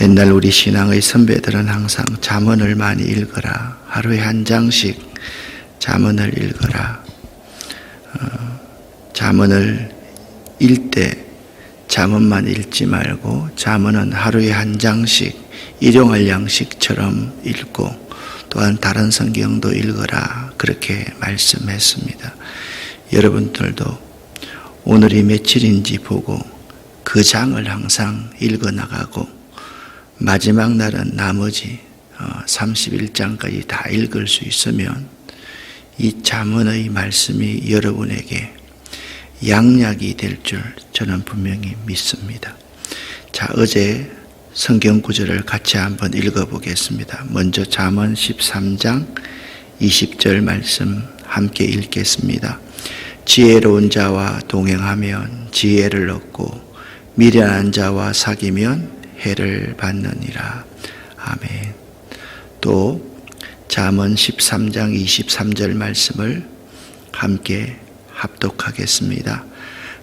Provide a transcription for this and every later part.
옛날 우리 신앙의 선배들은 항상 잠언을 많이 읽어라, 하루에 한 장씩 잠언을 읽어라, 잠언을 읽되 잠언만 읽지 말고 잠언은 하루에 한 장씩 일용할 양식처럼 읽고 또한 다른 성경도 읽어라, 그렇게 말씀했습니다. 여러분들도 오늘이 며칠인지 보고 그 장을 항상 읽어나가고 마지막 날은 나머지 31장까지 다 읽을 수 있으면 이 잠언의 말씀이 여러분에게 양약이 될 줄 저는 분명히 믿습니다. 자, 어제 성경 구절을 같이 한번 읽어보겠습니다. 먼저 잠언 13장 20절 말씀 함께 읽겠습니다. 지혜로운 자와 동행하면 지혜를 얻고 미련한 자와 사귀면 해를 받느니라. 아멘. 또 잠언 13장 23절 말씀을 함께 합독하겠습니다.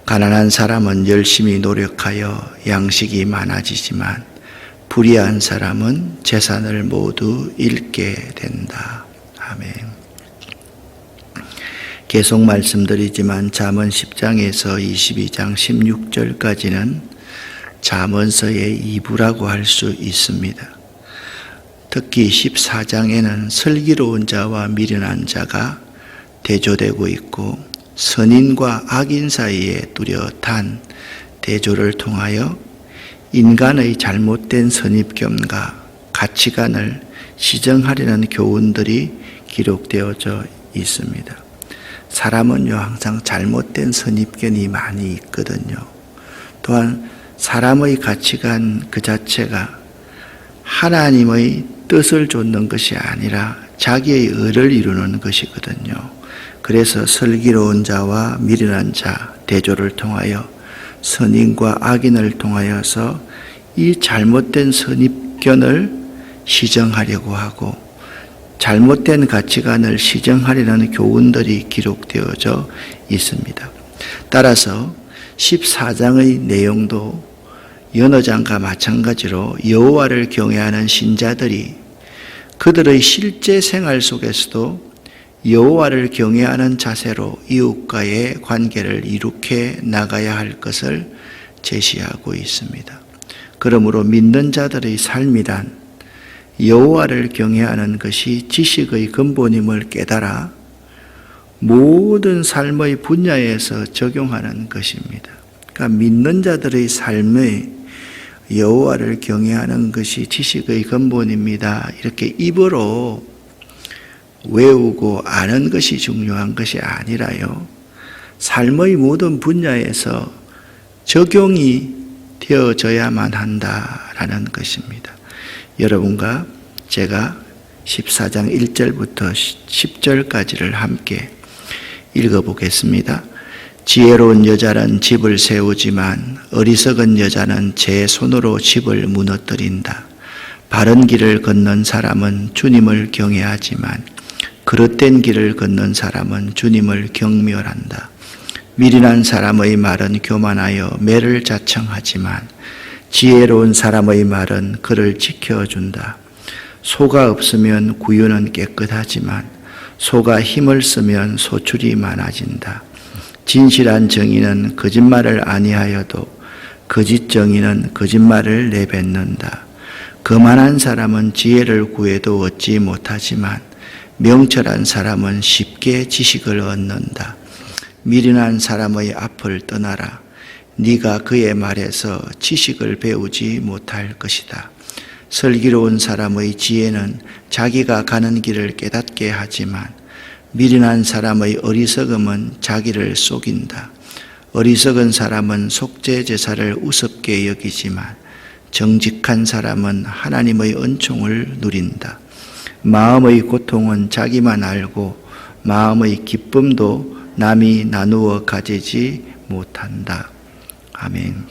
가난한 사람은 열심히 노력하여 양식이 많아지지만 불의한 사람은 재산을 모두 잃게 된다. 아멘. 계속 말씀드리지만 잠언 10장에서 22장 16절까지는 잠언서의 2부라고 할 수 있습니다. 특히 14장에는 슬기로운 자와 미련한 자가 대조되고 있고 선인과 악인 사이에 뚜렷한 대조를 통하여 인간의 잘못된 선입견과 가치관을 시정하려는 교훈들이 기록되어져 있습니다. 사람은요, 항상 잘못된 선입견이 많이 있거든요. 또한 사람의 가치관 그 자체가 하나님의 뜻을 좇는 것이 아니라 자기의 의를 이루는 것이거든요. 그래서 슬기로운 자와 미련한 자 대조를 통하여 선인과 악인을 통하여서 이 잘못된 선입견을 시정하려고 하고 잘못된 가치관을 시정하려는 교훈들이 기록되어져 있습니다. 따라서 14장의 내용도 여느 장과 마찬가지로 여호와를 경외하는 신자들이 그들의 실제 생활 속에서도 여호와를 경외하는 자세로 이웃과의 관계를 이룩해 나가야 할 것을 제시하고 있습니다. 그러므로 믿는 자들의 삶이란 여호와를 경외하는 것이 지식의 근본임을 깨달아 모든 삶의 분야에서 적용하는 것입니다. 그러니까 믿는 자들의 삶에 여호와를 경외하는 것이 지식의 근본입니다. 이렇게 입으로 외우고 아는 것이 중요한 것이 아니라요, 삶의 모든 분야에서 적용이 되어져야만 한다라는 것입니다. 여러분과 제가 14장 1절부터 10절까지를 함께 읽어보겠습니다. 지혜로운 여자는 집을 세우지만 어리석은 여자는 제 손으로 집을 무너뜨린다. 바른 길을 걷는 사람은 주님을 경외하지만 그릇된 길을 걷는 사람은 주님을 경멸한다. 미련한 사람의 말은 교만하여 매를 자청하지만 지혜로운 사람의 말은 그를 지켜준다. 소가 없으면 구유는 깨끗하지만 소가 힘을 쓰면 소출이 많아진다. 진실한 정의는 거짓말을 아니하여도 거짓 정의는 거짓말을 내뱉는다. 거만한 사람은 지혜를 구해도 얻지 못하지만 명철한 사람은 쉽게 지식을 얻는다. 미련한 사람의 앞을 떠나라. 네가 그의 말에서 지식을 배우지 못할 것이다. 슬기로운 사람의 지혜는 자기가 가는 길을 깨닫게 하지만 미련한 사람의 어리석음은 자기를 속인다. 어리석은 사람은 속죄 제사를 우습게 여기지만 정직한 사람은 하나님의 은총을 누린다. 마음의 고통은 자기만 알고 마음의 기쁨도 남이 나누어 가지지 못한다. 아멘.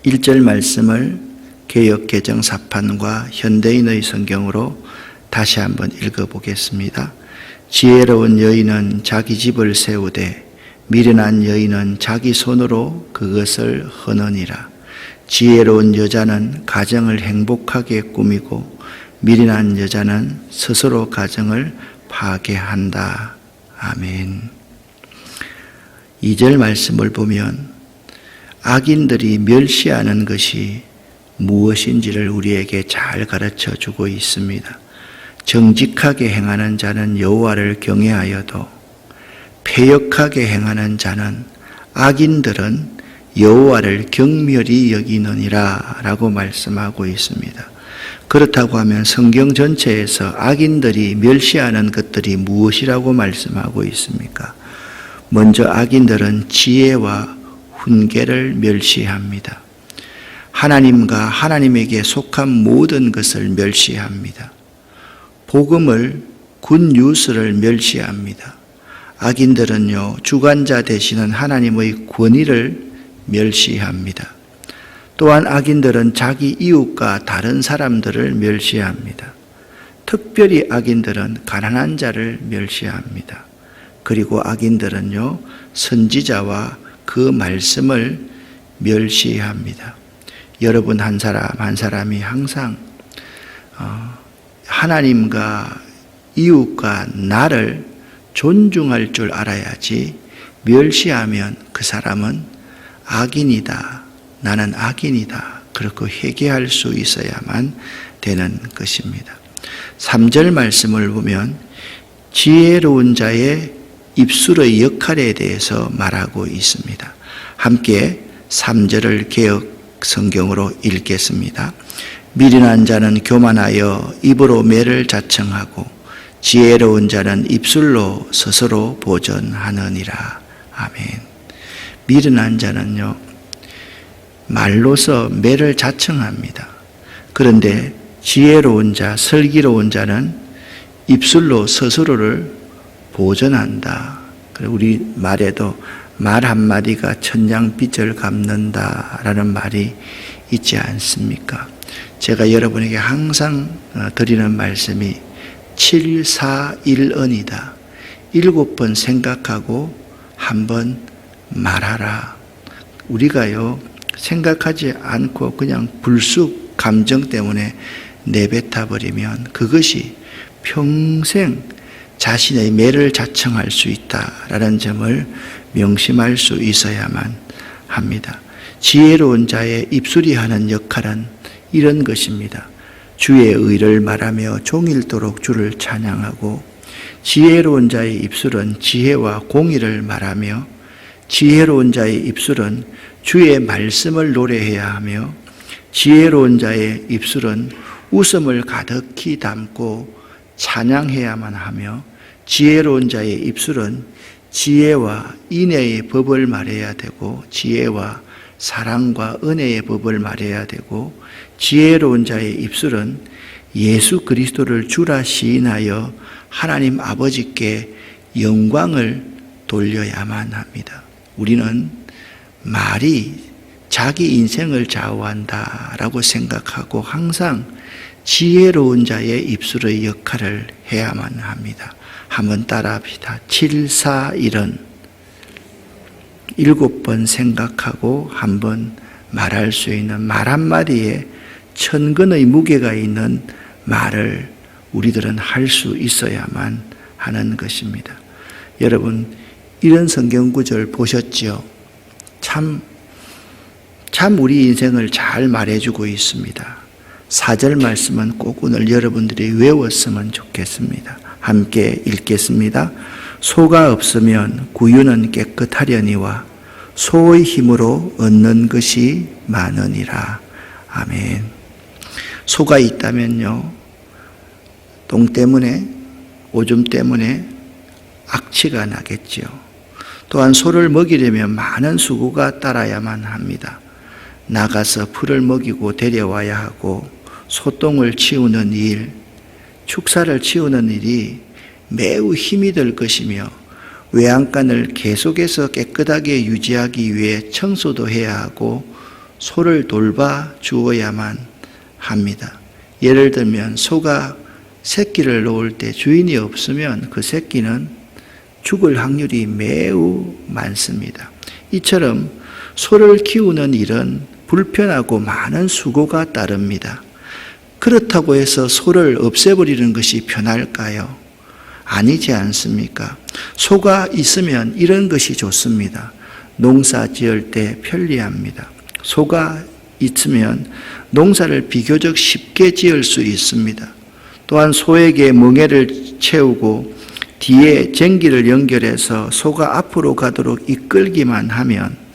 1절 말씀을 개역개정사판과 현대인의 성경으로 다시 한번 읽어보겠습니다. 지혜로운 여인은 자기 집을 세우되 미련한 여인은 자기 손으로 그것을 허느니라. 지혜로운 여자는 가정을 행복하게 꾸미고 미련한 여자는 스스로 가정을 파괴한다. 아멘. 2절 말씀을 보면 악인들이 멸시하는 것이 무엇인지를 우리에게 잘 가르쳐 주고 있습니다. 정직하게 행하는 자는 여호와를 경외하여도 패역하게 행하는 자는 악인들은 여호와를 경멸히 여기느니라 라고 말씀하고 있습니다. 그렇다고 하면 성경 전체에서 악인들이 멸시하는 것들이 무엇이라고 말씀하고 있습니까? 먼저 악인들은 지혜와 훈계를 멸시합니다. 하나님과 하나님에게 속한 모든 것을 멸시합니다. 복음을, 굿뉴스를 멸시합니다. 악인들은요, 주관자 되시는 하나님의 권위를 멸시합니다. 또한 악인들은 자기 이웃과 다른 사람들을 멸시합니다. 특별히 악인들은 가난한 자를 멸시합니다. 그리고 악인들은요, 선지자와 그 말씀을 멸시합니다. 여러분 한 사람 한 사람이 항상 하나님과 이웃과 나를 존중할 줄 알아야지, 멸시하면 그 사람은 악인이다, 나는 악인이다, 그렇게 회개할 수 있어야만 되는 것입니다. 3절 말씀을 보면 지혜로운 자의 입술의 역할에 대해서 말하고 있습니다. 함께 3절을 개역 성경으로 읽겠습니다. 미련한 자는 교만하여 입으로 매를 자청하고 지혜로운 자는 입술로 스스로 보전하느니라. 아멘. 미련한 자는요, 말로서 매를 자청합니다. 그런데 지혜로운 자, 슬기로운 자는 입술로 스스로를 보전한다. 우리 말에도 말 한마디가 천냥빚을 갚는다라는 말이 있지 않습니까? 제가 여러분에게 항상 드리는 말씀이 741언이다. 7번 생각하고 한 번 말하라. 우리가요, 생각하지 않고 그냥 불쑥 감정 때문에 내뱉어 버리면 그것이 평생 자신의 매를 자청할 수 있다라는 점을 명심할 수 있어야만 합니다. 지혜로운 자의 입술이 하는 역할은 이런 것입니다. 주의 의를 말하며 종일토록 주를 찬양하고, 지혜로운 자의 입술은 지혜와 공의를 말하며, 지혜로운 자의 입술은 주의 말씀을 노래해야 하며, 지혜로운 자의 입술은 웃음을 가득히 담고 찬양해야만 하며, 지혜로운 자의 입술은 지혜와 인애의 법을 말해야 되고, 지혜와 사랑과 은혜의 법을 말해야 되고, 지혜로운 자의 입술은 예수 그리스도를 주라 시인하여 하나님 아버지께 영광을 돌려야만 합니다. 우리는 말이 자기 인생을 좌우한다라고 생각하고 항상 지혜로운 자의 입술의 역할을 해야만 합니다. 한번 따라합시다. 741은 7번 생각하고 한 번 말할 수 있는 말 한마디에 천근의 무게가 있는 말을 우리들은 할 수 있어야만 하는 것입니다. 여러분, 이런 성경 구절 보셨죠? 참 우리 인생을 잘 말해주고 있습니다. 4절 말씀은 꼭 오늘 여러분들이 외웠으면 좋겠습니다. 함께 읽겠습니다. 소가 없으면 구유는 깨끗하려니와 소의 힘으로 얻는 것이 많으니라. 아멘. 소가 있다면요, 똥 때문에, 오줌 때문에 악취가 나겠지요. 또한 소를 먹이려면 많은 수고가 따라야만 합니다. 나가서 풀을 먹이고 데려와야 하고, 소똥을 치우는 일, 축사를 치우는 일이 매우 힘이 들 것이며, 외양간을 계속해서 깨끗하게 유지하기 위해 청소도 해야 하고 소를 돌봐 주어야만 합니다. 예를 들면 소가 새끼를 놓을 때 주인이 없으면 그 새끼는 죽을 확률이 매우 많습니다. 이처럼 소를 키우는 일은 불편하고 많은 수고가 따릅니다. 그렇다고 해서 소를 없애버리는 것이 편할까요? 아니지 않습니까? 소가 있으면 이런 것이 좋습니다. 농사 지을 때 편리합니다. 소가 있으면 농사를 비교적 쉽게 지을 수 있습니다. 또한 소에게 멍에를 채우고 뒤에 쟁기를 연결해서 소가 앞으로 가도록 이끌기만 하면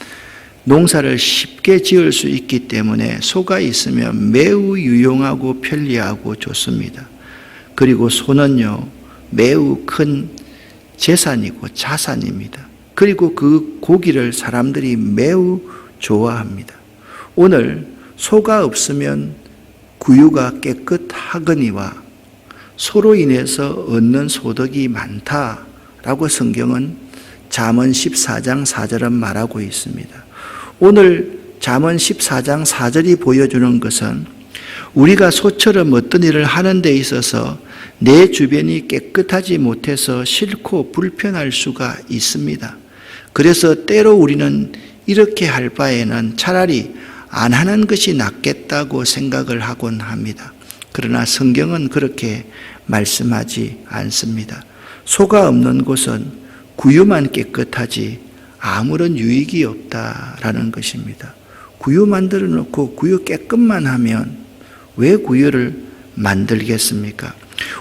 농사를 쉽게 지을 수 있기 때문에 소가 있으면 매우 유용하고 편리하고 좋습니다. 그리고 소는요, 매우 큰 재산이고 자산입니다. 그리고 그 고기를 사람들이 매우 좋아합니다. 오늘 소가 없으면 구유가 깨끗하거니와 소로 인해서 얻는 소득이 많다라고 성경은 잠언 14장 4절은 말하고 있습니다. 오늘 잠언 14장 4절이 보여주는 것은 우리가 소처럼 어떤 일을 하는 데 있어서 내 주변이 깨끗하지 못해서 싫고 불편할 수가 있습니다. 그래서 때로 우리는 이렇게 할 바에는 차라리 안 하는 것이 낫겠다고 생각을 하곤 합니다. 그러나 성경은 그렇게 말씀하지 않습니다. 소가 없는 곳은 구유만 깨끗하지 아무런 유익이 없다라는 것입니다. 구유 만들어 놓고 구유 깨끗만 하면 왜 구유를 만들겠습니까?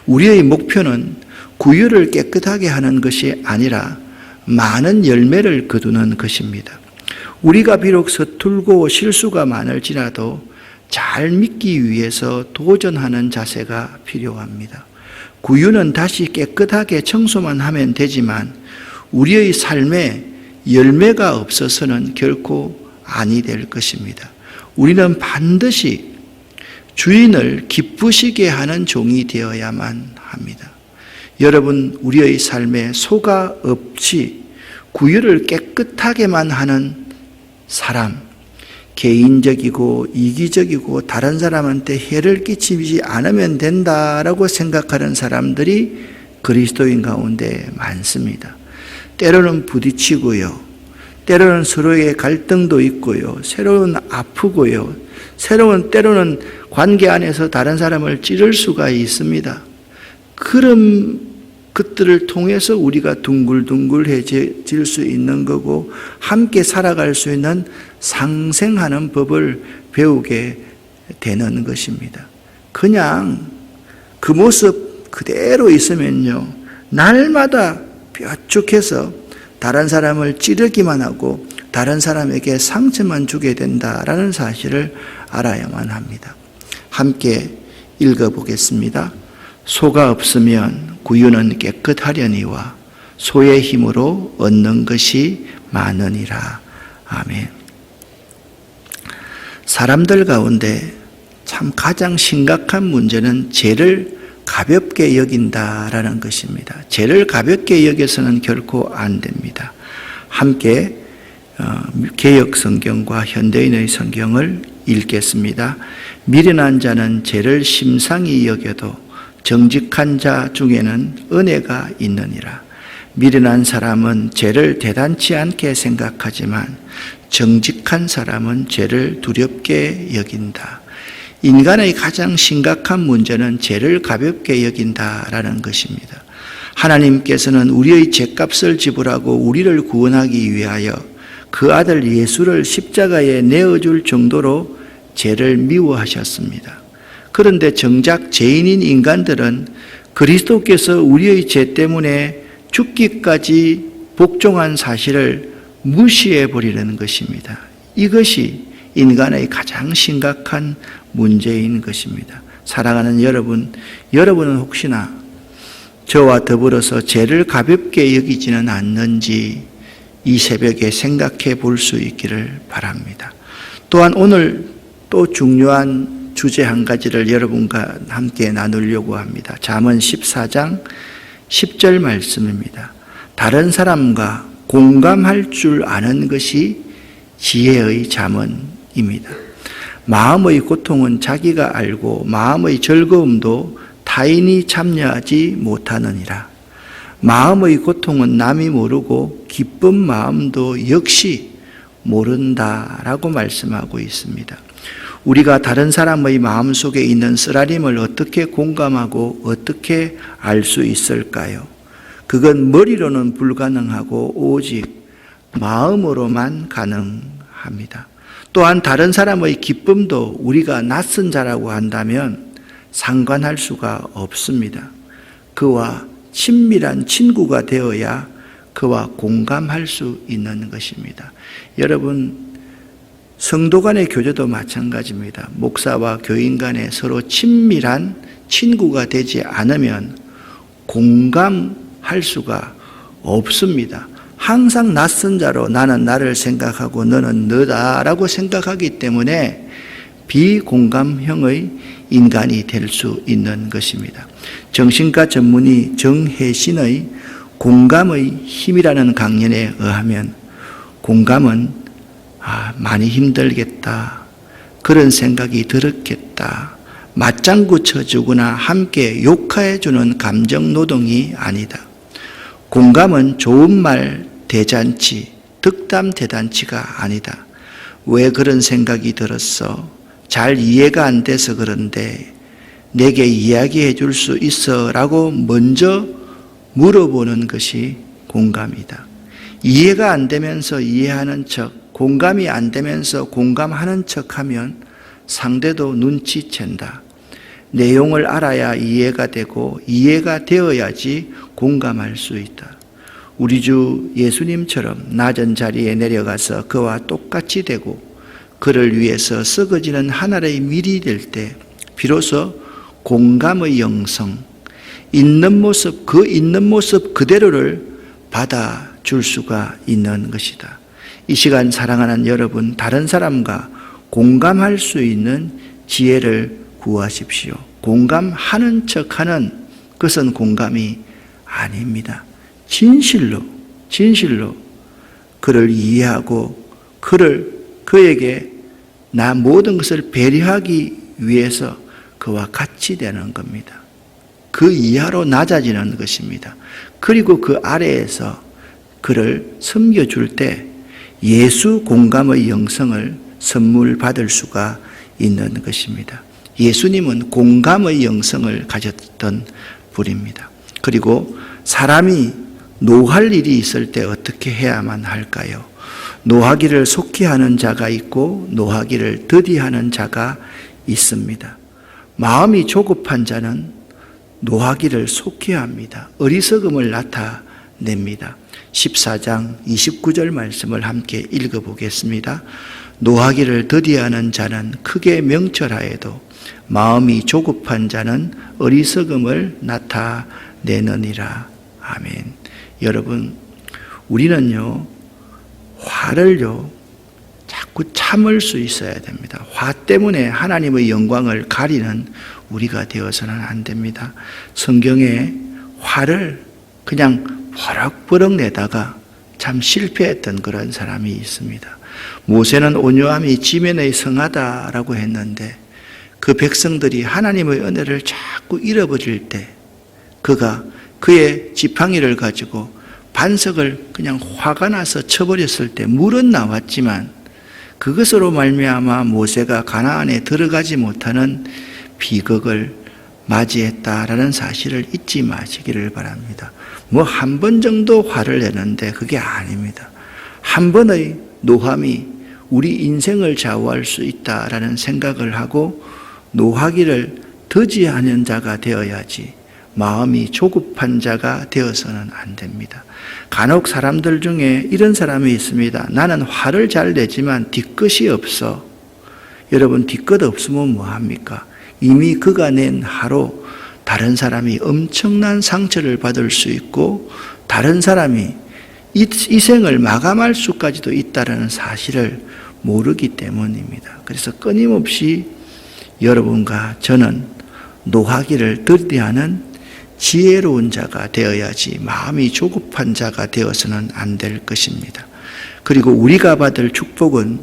우리의 목표는 구유를 깨끗하게 하는 것이 아니라 많은 열매를 거두는 것입니다. 우리가 비록 서툴고 실수가 많을지라도 잘 믿기 위해서 도전하는 자세가 필요합니다. 구유는 다시 깨끗하게 청소만 하면 되지만 우리의 삶에 열매가 없어서는 결코 아니 될 것입니다. 우리는 반드시 주인을 기쁘시게 하는 종이 되어야만 합니다. 여러분, 우리의 삶에 소가 없이 구유를 깨끗하게만 하는 사람, 개인적이고 이기적이고 다른 사람한테 해를 끼치지 않으면 된다라고 생각하는 사람들이 그리스도인 가운데 많습니다. 때로는 부딪히고요. 때로는 서로의 갈등도 있고요. 새로운 아프고요. 때로는 관계 안에서 다른 사람을 찌를 수가 있습니다. 그런 것들을 통해서 우리가 둥글둥글해질 수 있는 거고 함께 살아갈 수 있는 상생하는 법을 배우게 되는 것입니다. 그냥 그 모습 그대로 있으면요, 날마다 뾰족해서 다른 사람을 찌르기만 하고 다른 사람에게 상처만 주게 된다라는 사실을 알아야만 합니다. 함께 읽어보겠습니다. 소가 없으면 구유는 깨끗하려니와 소의 힘으로 얻는 것이 많으니라. 아멘. 사람들 가운데 참 가장 심각한 문제는 죄를 가볍게 여긴다라는 것입니다. 죄를 가볍게 여겨서는 결코 안 됩니다. 함께 개역 성경과 현대인의 성경을 읽겠습니다. 미련한 자는 죄를 심상히 여겨도 정직한 자 중에는 은혜가 있느니라. 미련한 사람은 죄를 대단치 않게 생각하지만 정직한 사람은 죄를 두렵게 여긴다. 인간의 가장 심각한 문제는 죄를 가볍게 여긴다라는 것입니다. 하나님께서는 우리의 죄값을 지불하고 우리를 구원하기 위하여 그 아들 예수를 십자가에 내어줄 정도로 죄를 미워하셨습니다. 그런데 정작 죄인인 인간들은 그리스도께서 우리의 죄 때문에 죽기까지 복종한 사실을 무시해버리는 것입니다. 이것이 인간의 가장 심각한 문제인 것입니다. 사랑하는 여러분, 여러분은 혹시나 저와 더불어서 죄를 가볍게 여기지는 않는지 이 새벽에 생각해 볼 수 있기를 바랍니다. 또한 오늘 또 중요한 주제 한 가지를 여러분과 함께 나누려고 합니다. 잠언 14장 10절 말씀입니다. 다른 사람과 공감할 줄 아는 것이 지혜의 잠언입니다. 마음의 고통은 자기가 알고 마음의 즐거움도 타인이 참여하지 못하느니라. 마음의 고통은 남이 모르고 기쁜 마음도 역시 모른다라고 말씀하고 있습니다. 우리가 다른 사람의 마음속에 있는 쓰라림을 어떻게 공감하고 어떻게 알 수 있을까요? 그건 머리로는 불가능하고 오직 마음으로만 가능합니다. 또한 다른 사람의 기쁨도 우리가 낯선 자라고 한다면 상관할 수가 없습니다. 그와 친밀한 친구가 되어야 그와 공감할 수 있는 것입니다. 여러분, 성도 간의 교제도 마찬가지입니다. 목사와 교인 간에 서로 친밀한 친구가 되지 않으면 공감할 수가 없습니다. 항상 낯선 자로 나는 나를 생각하고 너는 너다라고 생각하기 때문에 비공감형의 인간이 될 수 있는 것입니다. 정신과 전문의 정혜신의 공감의 힘이라는 강연에 의하면 공감은 많이 힘들겠다, 그런 생각이 들었겠다, 맞장구 쳐주거나 함께 욕해주는 감정노동이 아니다. 공감은 좋은 말 대잔치, 덕담 대잔치가 아니다. 왜 그런 생각이 들었어? 잘 이해가 안 돼서 그런데 내게 이야기해 줄 수 있어? 라고 먼저 물어보는 것이 공감이다. 이해가 안 되면서 이해하는 척, 공감이 안 되면서 공감하는 척하면 상대도 눈치챈다. 내용을 알아야 이해가 되고 이해가 되어야지 공감할 수 있다. 우리 주 예수님처럼 낮은 자리에 내려가서 그와 똑같이 되고 그를 위해서 썩어지는 하늘의 밀이 될 때 비로소 공감의 영성, 있는 모습 그대로를 받아줄 수가 있는 것이다. 이 시간 사랑하는 여러분, 다른 사람과 공감할 수 있는 지혜를 구하십시오. 공감하는 척하는 것은 공감이 아닙니다. 진실로 그를 이해하고 그에게 나 모든 것을 배려하기 위해서 그와 같이 되는 겁니다. 그 이하로 낮아지는 것입니다. 그리고 그 아래에서 그를 섬겨줄 때 예수 공감의 영성을 선물 받을 수가 있는 것입니다. 예수님은 공감의 영성을 가졌던 분입니다. 그리고 사람이 노할 일이 있을 때 어떻게 해야만 할까요? 노하기를 속히 하는 자가 있고 노하기를 더디하는 자가 있습니다. 마음이 조급한 자는 노하기를 속히 합니다. 어리석음을 나타냅니다. 14장 29절 말씀을 함께 읽어보겠습니다. 노하기를 더디하는 자는 크게 명철하여도 마음이 조급한 자는 어리석음을 나타내느니라. 아멘. 여러분, 우리는요, 화를요, 자꾸 참을 수 있어야 됩니다. 화 때문에 하나님의 영광을 가리는 우리가 되어서는 안 됩니다. 성경에 화를 그냥 버럭버럭 내다가 참 실패했던 그런 사람이 있습니다. 모세는 온유함이 지면의 성하다라고 했는데 그 백성들이 하나님의 은혜를 자꾸 잃어버릴 때 그가 그의 지팡이를 가지고 반석을 그냥 화가 나서 쳐버렸을 때 물은 나왔지만 그것으로 말미암아 모세가 가나안에 들어가지 못하는 비극을 맞이했다라는 사실을 잊지 마시기를 바랍니다. 한 번 정도 화를 내는데 그게 아닙니다. 한 번의 노함이 우리 인생을 좌우할 수 있다라는 생각을 하고 노하기를 더디하는 자가 되어야지 마음이 조급한 자가 되어서는 안 됩니다. 간혹 사람들 중에 이런 사람이 있습니다. 나는 화를 잘 내지만 뒤끝이 없어. 여러분, 뒤끝 없으면 뭐합니까? 이미 그가 낸 화로 다른 사람이 엄청난 상처를 받을 수 있고 다른 사람이 이 생을 마감할 수까지도 있다는 사실을 모르기 때문입니다. 그래서 끊임없이 여러분과 저는 노하기를 더디하는 지혜로운 자가 되어야지 마음이 조급한 자가 되어서는 안 될 것입니다. 그리고 우리가 받을 축복은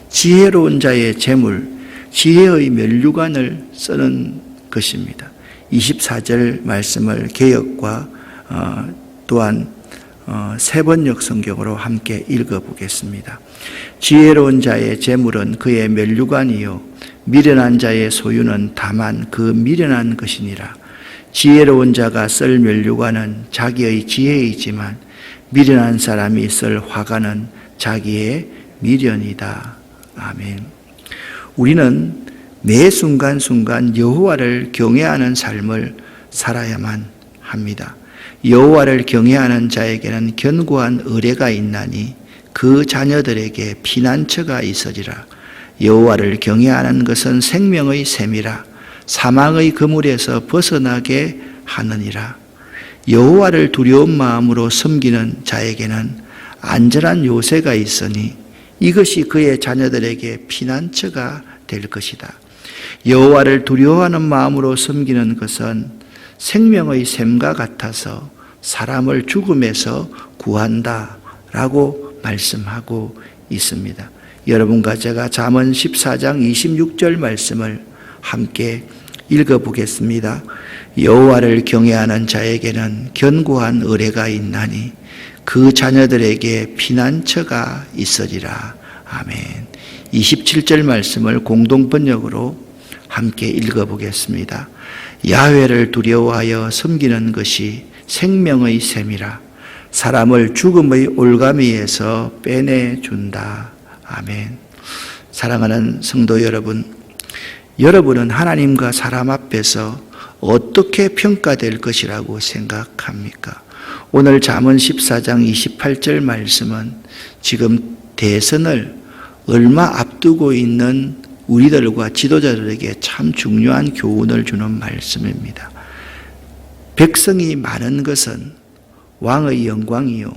지혜로운 자의 재물, 지혜의 면류관을 쓰는 것입니다. 24절 말씀을 개역과 또한 세번역 성경으로 함께 읽어보겠습니다. 지혜로운 자의 재물은 그의 면류관이요 미련한 자의 소유는 다만 그 미련한 것이니라. 지혜로운 자가 쓸 면류관은 자기의 지혜이지만 미련한 사람이 쓸 화관은 자기의 미련이다. 아멘. 우리는 매 순간순간 여호와를 경외하는 삶을 살아야만 합니다. 여호와를 경외하는 자에게는 견고한 의뢰가 있나니 그 자녀들에게 피난처가 있으리라. 여호와를 경외하는 것은 생명의 샘이라. 사망의 그물에서 벗어나게 하느니라. 여호와를 두려운 마음으로 섬기는 자에게는 안전한 요새가 있으니 이것이 그의 자녀들에게 피난처가 될 것이다. 여호와를 두려워하는 마음으로 섬기는 것은 생명의 샘과 같아서 사람을 죽음에서 구한다라고 말씀하고 있습니다. 여러분과 제가 잠언 14장 26절 말씀을 함께 읽어보겠습니다. 여호와를 경외하는 자에게는 견고한 의뢰가 있나니 그 자녀들에게 피난처가 있으리라. 아멘. 27절 말씀을 공동번역으로 함께 읽어보겠습니다. 야훼를 두려워하여 섬기는 것이 생명의 샘이라. 사람을 죽음의 올가미에서 빼내준다. 아멘. 사랑하는 성도 여러분, 여러분은 하나님과 사람 앞에서 어떻게 평가될 것이라고 생각합니까? 오늘 잠언 14장 28절 말씀은 지금 대선을 얼마 앞두고 있는 우리들과 지도자들에게 참 중요한 교훈을 주는 말씀입니다. 백성이 많은 것은 왕의 영광이요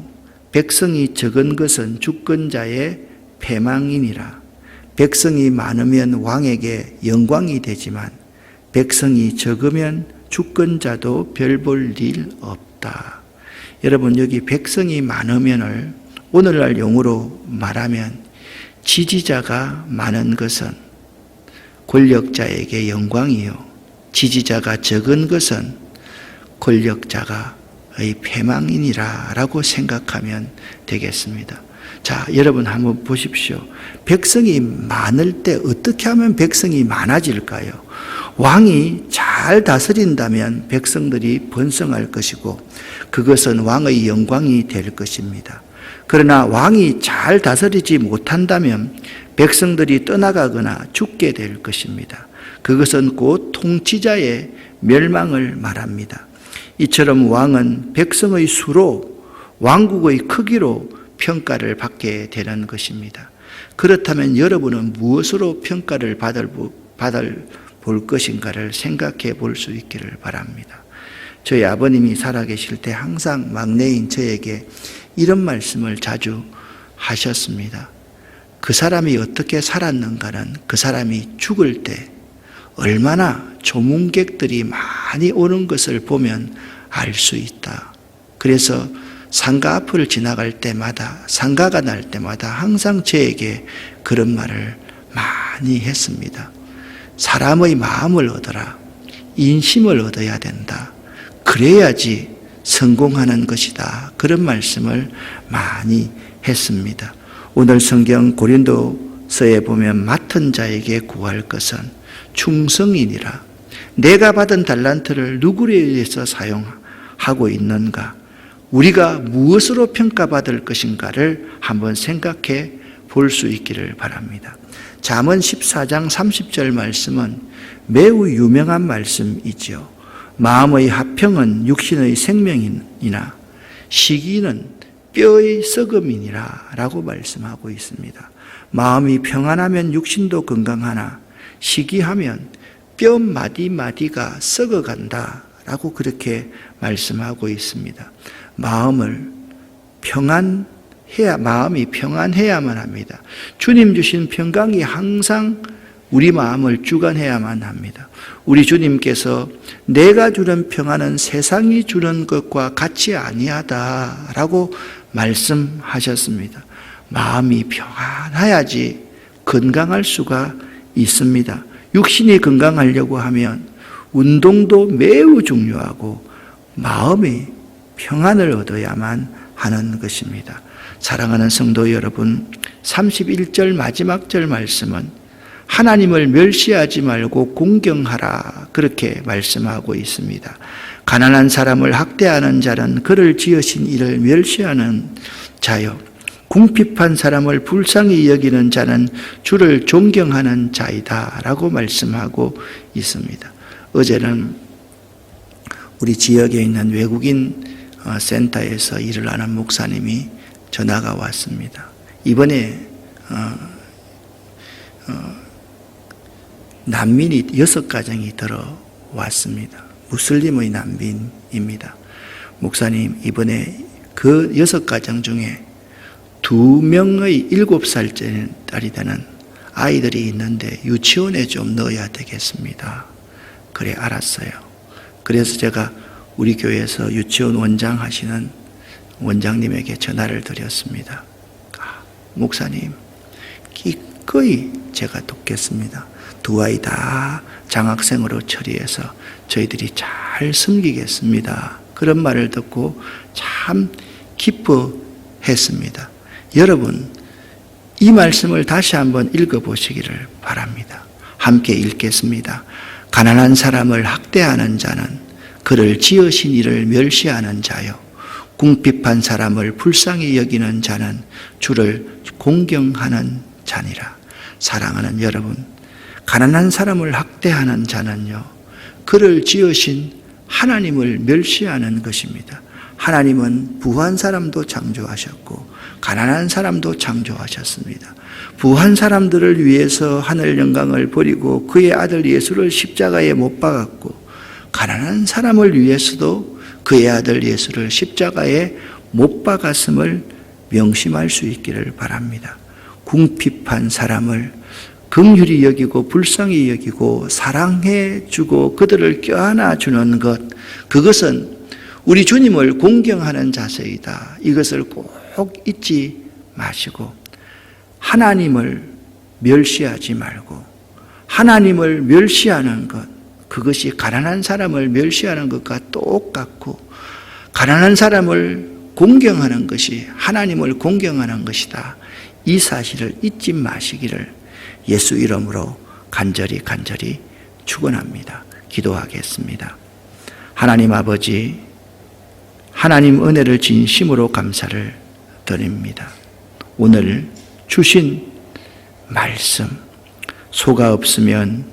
백성이 적은 것은 주권자의 패망이니라. 백성이 많으면 왕에게 영광이 되지만 백성이 적으면 주권자도 별 볼 일 없다. 여러분, 여기 백성이 많으면을 오늘날 용어로 말하면 지지자가 많은 것은 권력자에게 영광이요 지지자가 적은 것은 권력자가의 패망이니라 라고 생각하면 되겠습니다. 자, 여러분 한번 보십시오. 백성이 많을 때 어떻게 하면 백성이 많아질까요? 왕이 잘 다스린다면 백성들이 번성할 것이고 그것은 왕의 영광이 될 것입니다. 그러나 왕이 잘 다스리지 못한다면 백성들이 떠나가거나 죽게 될 것입니다. 그것은 곧 통치자의 멸망을 말합니다. 이처럼 왕은 백성의 수로 왕국의 크기로 평가를 받게 되는 것입니다. 그렇다면 여러분은 무엇으로 평가를 받을 것인가를 생각해 볼 수 있기를 바랍니다. 저희 아버님이 살아계실 때 항상 막내인 저에게 이런 말씀을 자주 하셨습니다. 그 사람이 어떻게 살았는가는 그 사람이 죽을 때 얼마나 조문객들이 많이 오는 것을 보면 알 수 있다. 그래서 상가 앞을 지나갈 때마다, 상가가 날 때마다 항상 저에게 그런 말을 많이 했습니다. 사람의 마음을 얻어라. 인심을 얻어야 된다. 그래야지 성공하는 것이다. 그런 말씀을 많이 했습니다. 오늘 성경 고린도서에 보면 맡은 자에게 구할 것은 충성이니라. 내가 받은 달란트를 누구를 위해서 사용하고 있는가? 우리가 무엇으로 평가받을 것인가를 한번 생각해 볼 수 있기를 바랍니다. 잠언 14장 30절 말씀은 매우 유명한 말씀이지요. 마음의 화평은 육신의 생명이나 시기는 뼈의 썩음이니라 라고 말씀하고 있습니다. 마음이 평안하면 육신도 건강하나 시기하면 뼈 마디마디가 썩어간다 라고 그렇게 말씀하고 있습니다. 마음이 평안해야만 합니다. 주님 주신 평강이 항상 우리 마음을 주관해야만 합니다. 우리 주님께서 내가 주는 평안은 세상이 주는 것과 같이 아니하다라고 말씀하셨습니다. 마음이 평안해야지 건강할 수가 있습니다. 육신이 건강하려고 하면 운동도 매우 중요하고 마음이 평안을 얻어야만 하는 것입니다. 사랑하는 성도 여러분, 31절 마지막 절 말씀은 하나님을 멸시하지 말고 공경하라, 그렇게 말씀하고 있습니다. 가난한 사람을 학대하는 자는 그를 지으신 이를 멸시하는 자요, 궁핍한 사람을 불쌍히 여기는 자는 주를 존경하는 자이다 라고 말씀하고 있습니다. 어제는 우리 지역에 있는 외국인 센터에서 일을 하는 목사님이 전화가 왔습니다. 이번에 난민이 6가정이 들어왔습니다. 무슬림의 난민입니다. 목사님, 이번에 그 6가정 중에 2명의 7살짜리 되는 아이들이 있는데 유치원에 좀 넣어야 되겠습니다. 그래, 알았어요. 그래서 제가 우리 교회에서 유치원 원장 하시는 원장님에게 전화를 드렸습니다. 목사님, 기꺼이 제가 돕겠습니다. 2 아이 다 장학생으로 처리해서 저희들이 잘 섬기겠습니다. 그런 말을 듣고 참 기뻐했습니다. 여러분, 이 말씀을 다시 한번 읽어보시기를 바랍니다. 함께 읽겠습니다. 가난한 사람을 학대하는 자는 그를 지으신 이를 멸시하는 자요, 궁핍한 사람을 불쌍히 여기는 자는 주를 공경하는 자니라. 사랑하는 여러분, 가난한 사람을 학대하는 자는요, 그를 지으신 하나님을 멸시하는 것입니다. 하나님은 부한 사람도 창조하셨고 가난한 사람도 창조하셨습니다. 부한 사람들을 위해서 하늘 영광을 버리고 그의 아들 예수를 십자가에 못 박았고, 가난한 사람을 위해서도 그의 아들 예수를 십자가에 못 박았음을 명심할 수 있기를 바랍니다. 궁핍한 사람을 긍휼히 여기고 불쌍히 여기고 사랑해 주고 그들을 껴안아 주는 것, 그것은 우리 주님을 공경하는 자세이다. 이것을 꼭 잊지 마시고 하나님을 멸시하지 말고, 하나님을 멸시하는 것, 그것이 가난한 사람을 멸시하는 것과 똑같고, 가난한 사람을 공경하는 것이 하나님을 공경하는 것이다. 이 사실을 잊지 마시기를 예수 이름으로 간절히 축원합니다. 기도하겠습니다. 하나님 아버지, 하나님 은혜를 진심으로 감사를 드립니다. 오늘 주신 말씀, 소가 없으면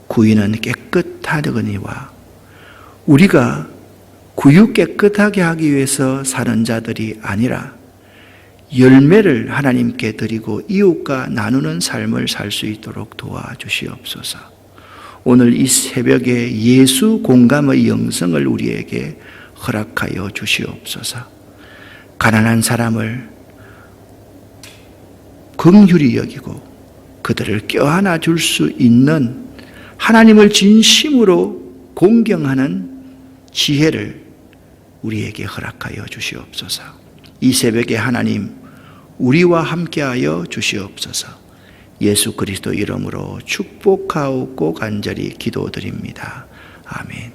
구이는 깨끗하거니와, 우리가 구유 깨끗하게 하기 위해서 사는 자들이 아니라 열매를 하나님께 드리고 이웃과 나누는 삶을 살 수 있도록 도와주시옵소서. 오늘 이 새벽에 예수 공감의 영성을 우리에게 허락하여 주시옵소서. 가난한 사람을 긍휼히 여기고 그들을 껴안아 줄 수 있는, 하나님을 진심으로 공경하는 지혜를 우리에게 허락하여 주시옵소서. 이 새벽에 하나님, 우리와 함께하여 주시옵소서. 예수 그리스도 이름으로 축복하옵고 간절히 기도드립니다. 아멘.